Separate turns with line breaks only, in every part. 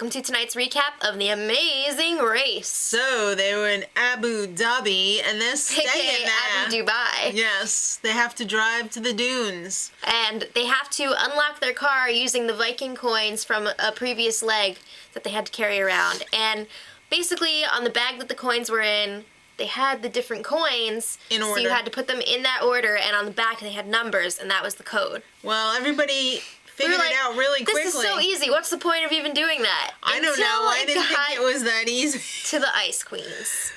welcome to tonight's recap of the amazing race.
So, they were in Abu Dhabi, and they're staying there.
Abu Dubai.
Yes, they have to drive to the dunes.
And they have to unlock their car using the Viking coins from a previous leg that they had to carry around. And basically, on the bag that the coins were in, they had the different coins.
In order.
So you had to put them in that order, and on the back they had numbers, and that was the code.
Well, everybody figured it out really quickly.
This is so easy. What's the point of even doing that?
I don't know. I didn't think it was that easy.
To the Ice Queens.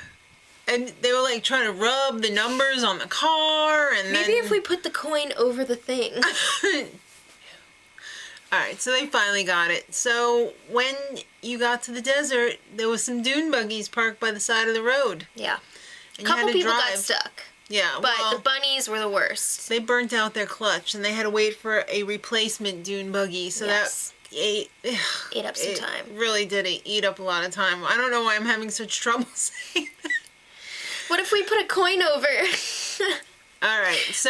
And they were like trying to rub the numbers on the car, and
maybe if we put the coin over the thing.
Alright, so they finally got it. So when you got to the desert, there was some dune buggies parked by the side of the road.
Yeah.
And
a couple people got stuck.
Yeah,
but
well,
the bunnies were the worst.
They burnt out their clutch, and they had to wait for a replacement dune buggy. So
yes.
that ate
up some time.
Really did eat up a lot of time. I don't know why I'm having such trouble saying that.
What if we put a coin over?
Alright, so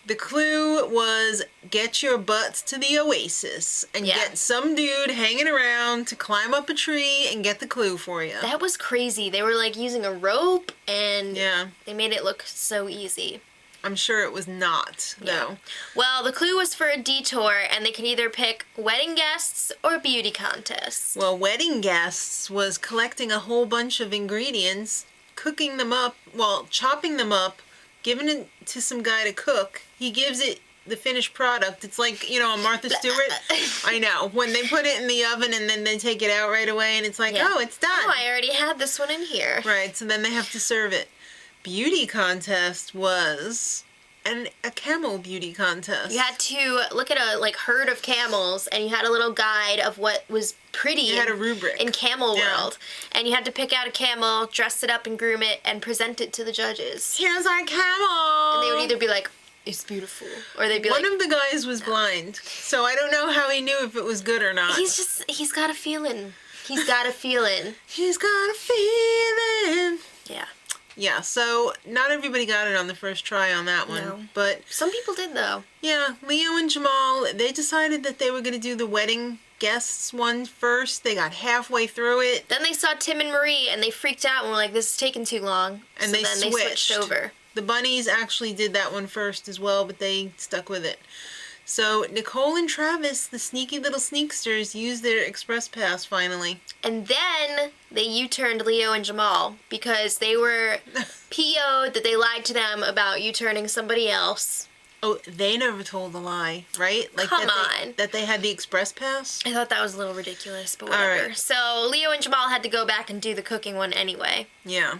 the clue was get your butts to the oasis and get some dude hanging around to climb up a tree and get the clue for you.
That was crazy. They were like using a rope, and
yeah,
they made it look so easy.
I'm sure it was not, though.
Yeah. Well, the clue was for a detour, and they could either pick wedding guests or beauty contests.
Well, wedding guests was collecting a whole bunch of ingredients, cooking them up, well, chopping them up, giving it to some guy to cook. He gives it the finished product. It's like, you know, a Martha Stewart. I know. When they put it in the oven and then they take it out right away and it's like, oh, it's done.
Oh, I already had this one in here.
Right, so then they have to serve it. Beauty contest was a camel beauty contest.
You had to look at a herd of camels, and you had a little guide of what was pretty.
You had a rubric
in camel world, and you had to pick out a camel, dress it up and groom it, and present it to the judges.
Here's our camel.
And they would either be like, "It's beautiful," or they'd be like,
one of the guys was blind, so I don't know how he knew if it was good or not.
He's got a feeling. He's got a feeling.
He's got a feeling.
Yeah.
Yeah, so not everybody got it on the first try on that one.
No.
But
some people did, though.
Yeah, Leo and Jamal, they decided that they were going to do the wedding guests one first. They got halfway through it.
Then they saw Tim and Marie, and they freaked out and were like, this is taking too long.
And
so
they
then they switched over.
The bunnies actually did that one first as well, but they stuck with it. So Nicole and Travis, the sneaky little sneaksters, used their express pass finally.
And then they U-turned Leo and Jamal because they were PO'd that they lied to them about U-turning somebody else.
Oh, they never told the lie, right? Like
Come on.
That they had the express pass?
I thought that was a little ridiculous, but whatever.
All right.
So Leo and Jamal had to go back and do the cooking one anyway.
Yeah.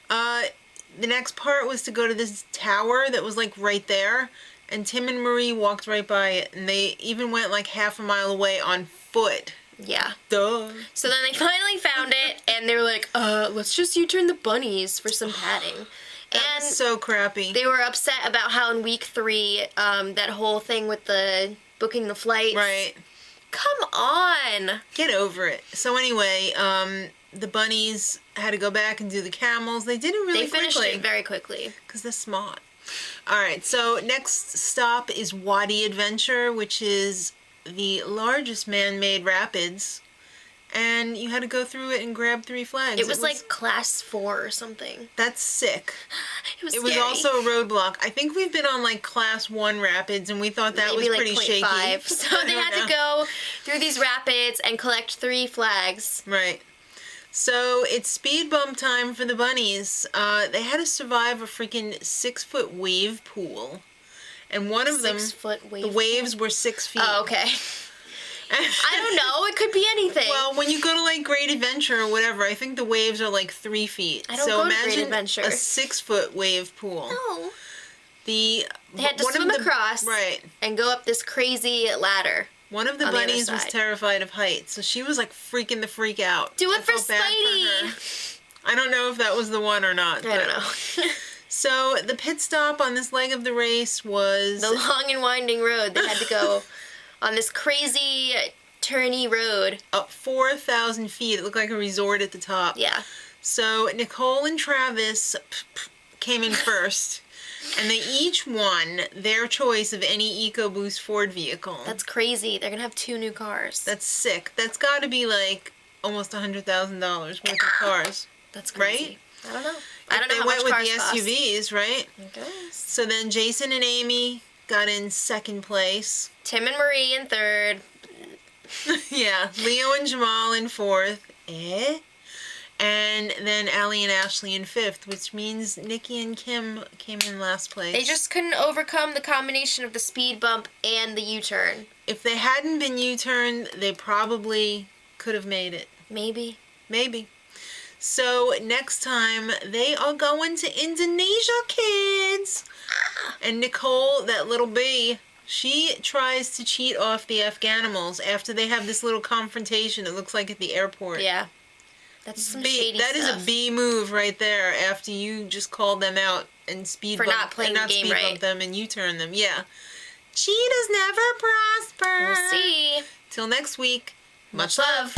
The next part was to go to this tower that was like right there. And Tim and Marie walked right by it, and they even went like half a mile away on foot.
Yeah.
Duh.
So then they finally found it, and they were like, let's just U-turn the bunnies for some padding.
That was so crappy.
They were upset about how in week 3, that whole thing with the booking the flights.
Right.
Come on.
Get over it. So anyway, the bunnies had to go back and do the camels. They did it really quickly.
They finished it very quickly.
Because they're smart. Alright, so next stop is Wadi Adventure, which is the largest man-made rapids. And you had to go through it and grab 3 flags.
It was like class 4 or something.
That's sick.
It was
also a roadblock. I think we've been on like class 1 rapids, and we thought that
maybe
was
like
pretty shaky.
0.5. So they had to go through these rapids and collect 3 flags.
Right. So it's speed bump time for the bunnies. They had to survive a freaking 6-foot wave pool. And one of them,
6-foot wave
the waves were 6 feet.
Oh, okay. I don't know. It could be anything.
Well, when you go to like Great Adventure or whatever, I think the waves are like 3 feet.
I don't go to Great Adventure.
A 6-foot wave pool.
No.
They
had to swim across and go up this crazy ladder.
One of the bunnies was terrified of heights, so she was like freaking the freak out.
Do it for Spidey!
I don't know if that was the one or not.
I don't know.
So the pit stop on this leg of the race was
the long and winding road. They had to go on this crazy turny road.
Up 4,000 feet. It looked like a resort at the top.
Yeah.
So Nicole and Travis came in first. And they each won their choice of any EcoBoost Ford vehicle.
That's crazy. They're gonna have 2 new cars.
That's sick. That's got to be like almost $100,000 worth of cars.
That's crazy.
Right?
I don't know. I don't know
They
how
went
much
with
cars
the
cost.
SUVs, right?
I guess.
So then Jason and Amy got in second place.
Tim and Marie in third.
Yeah, Leo and Jamal in fourth. And then Allie and Ashley in fifth, which means Nikki and Kim came in last place.
They just couldn't overcome the combination of the speed bump and the U-turn.
If they hadn't been U-turned, they probably could have made it.
Maybe.
Maybe. So next time, they are going to Indonesia, kids. And Nicole, that little bee, she tries to cheat off the Afghanimals after they have this little confrontation, it looks like, at the airport.
Yeah. That's some shady
That
stuff.
is a B move right there after you just called them out and
For not playing the game right.
bump them and U-turn them. Yeah. Cheetahs never prosper.
We'll see.
Till next week.
Much love.